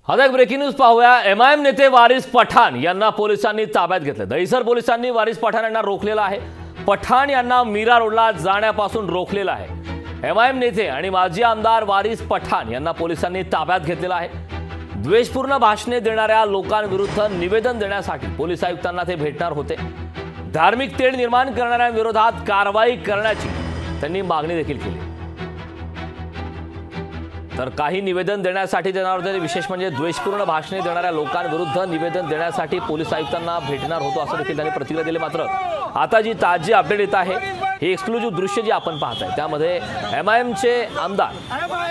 आता एक breaking news पाहूया। एमआयएम नेते वारिस पठाण यांना पोलिसांनी ताब्यात घेतले। दहिसर पोलिसांनी वारिस पठाण यांना रोखलेलं आहे। पठाण यांना मीरा रोडला जाण्यापासून रोखलेलं आहे। एमआयएम नेते आणि माजी आमदार वारिस पठाण यांना पोलिसांनी ताब्यात घेतलेलं आहे। द्वेषपूर्ण भाषणे देणाऱ्या लोकांविरुद्ध निवेदन देण्यासाठी पोलीस आयुक्तांना ते भेटणार होते। धार्मिक तेढ निर्माण करणाऱ्यांविरोधात कारवाई करण्याची त्यांनी मागणी देखील केली। तर काही निवेदन देण्यासाठी देणार होते। विशेष म्हणजे द्वेषपूर्ण भाषणे देणाऱ्या लोकांविरुद्ध निवेदन देण्यासाठी पोलीस आयुक्तांना भेटणार होतो असं देखील त्यांनी प्रतिक्रिया दिली। मात्र आता जी ताजी अपडेट येत आहे ही एक्सक्लुझिव्ह दृश्य जी आपण पाहताय त्यामध्ये एमआयएमचे आमदार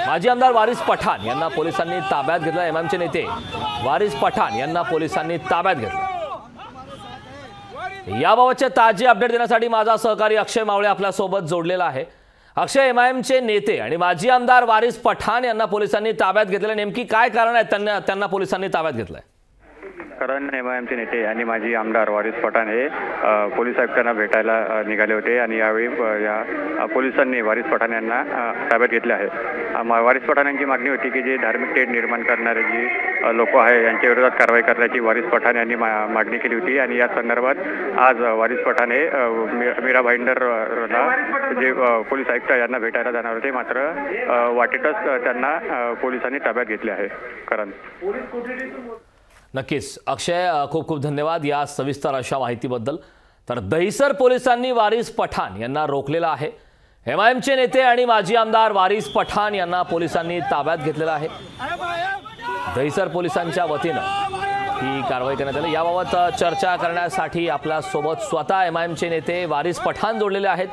माजी आमदार वारिस पठाण यांना पोलिसांनी ताब्यात घेतलं। एमआयएमचे नेते वारिस पठाण यांना पोलिसांनी ताब्यात घेतलं। याबाबतचे ताजी अपडेट देण्यासाठी माझा सहकारी अक्षय मावळे आपल्या सोबत जोडलेला आहे। अक्षय, एमआयएमचे नेते आणि माजी आमदार वारिस पठाण यांना पोलिसांनी ताब्यात घेतले, नेमकी काय कारण आहे त्यांना पोलिसांनी ताब्यात घेतलंय? कारण एमआयएमचे नेते आणि माजी आमदार वारिस पठाण हे पोलीस आयुक्तांना भेटायला निघाले होते आणि यावेळी या पोलिसांनी वारिस पठाण यांना ताब्यात घेतले आहे। वारिस पठाण यांची मागणी होती की जे धार्मिक तेढ निर्माण करणारे जी लोक आहे यांच्या विरोधात कारवाई करण्याची वारिस पठाण यांनी मागणी केली होती आणि या संदर्भात आज वारिस पठाण हे मीरा भाईंदरला जे पोलीस आयुक्त यांना भेटायला जाणार होते। मात्र वाटेतच त्यांना पोलिसांनी ताब्यात घेतले आहे। कारण नक्कीच अक्षय, खूप खूप धन्यवाद या सविस्तर अशा माहितीबद्दल। तर दहिसर पोलिसांनी वारिस पठाण यांना रोखलेलं आहे। एमआयएमचे नेते आणि माजी आमदार वारिस पठाण यांना पोलिसांनी ताब्यात घेतलेलं आहे। दहिसर पोलिसांच्या वतीनं ही कारवाई करण्यात आली। याबाबत चर्चा करण्यासाठी आपल्या सोबत स्वतः एमआयएमचे नेते वारिस पठाण जोडलेले आहेत।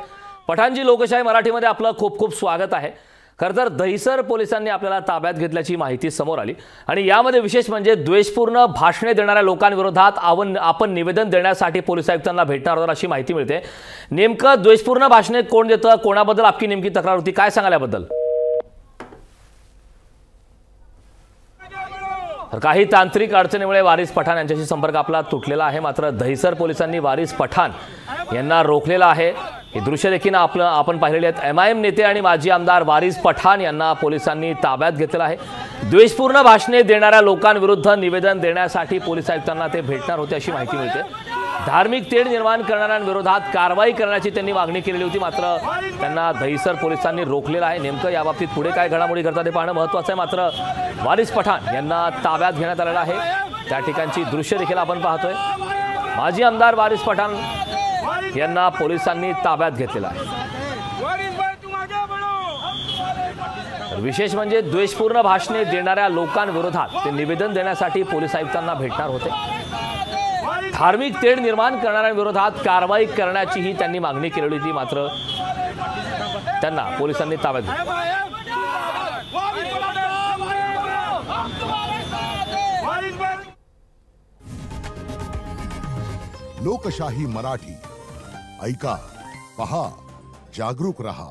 पठाणजी, लोकशाही मराठीमध्ये आपलं खूप खूप स्वागत आहे। खरं तर दहिसर पोलिसांनी आपल्याला ताब्यात घेतल्याची माहिती समोर आली आणि यामध्ये विशेष म्हणजे द्वेषपूर्ण भाषणे देणाऱ्या लोकांविरोधात आपण निवेदन देण्यासाठी पोलीस आयुक्तांना भेटणार आहोत अशी माहिती मिळते। नेमकं द्वेषपूर्ण भाषणे कोण देतं, कोणाबद्दल आपली नेमकी तक्रार होती, काय सांगाल याबद्दल? काही तांत्रिक अडचणीमुळे वारिस पठाण यांच्याशी संपर्क आपला तुटलेला आहे। मात्र दहिसर पोलिसांनी वारिस पठाण यांना रोखलेला आहे। हे दृश्य देखील आपण पाहिलेले आहेत। एमआयएम नेते आणि माजी आमदार वारिस पठाण यांना पोलिसांनी ताब्यात घेतलेलं आहे। द्वेषपूर्ण भाषणे देणाऱ्या लोकांविरुद्ध निवेदन देण्यासाठी पोलीस आयुक्तांना ते भेटणार होते अशी माहिती मिळते। धार्मिक तेढ निर्माण करणाऱ्यांविरोधात कारवाई करण्याची त्यांनी मागणी केलेली होती। मात्र त्यांना दहिसर पोलिसांनी रोखलेलं आहे। नेमकं याबाबतीत पुढे काय घडामोडी घडतात हे पाहणं महत्त्वाचं आहे। मात्र वारिस पठाण यांना ताब्यात घेण्यात आलेलं आहे। त्या ठिकाणची दृश्य देखील आपण पाहतोय। माजी आमदार वारिस पठाण यांना पोलिसांनी ताब्यात घेतलेलं आहे। विशेष म्हणजे द्वेषपूर्ण भाषणे देणाऱ्या लोकांविरोधात ते निवेदन देण्यासाठी पोलीस आयुक्तांना भेटणार होते। धार्मिक तेढ निर्माण करणाऱ्यांविरोधात कारवाई करण्याचीही त्यांनी मागणी केलेली होती। मात्र त्यांना पोलिसांनी ताब्यात घेतलं। लोकशाही मराठी ऐका, पहा, जागरूक रहा।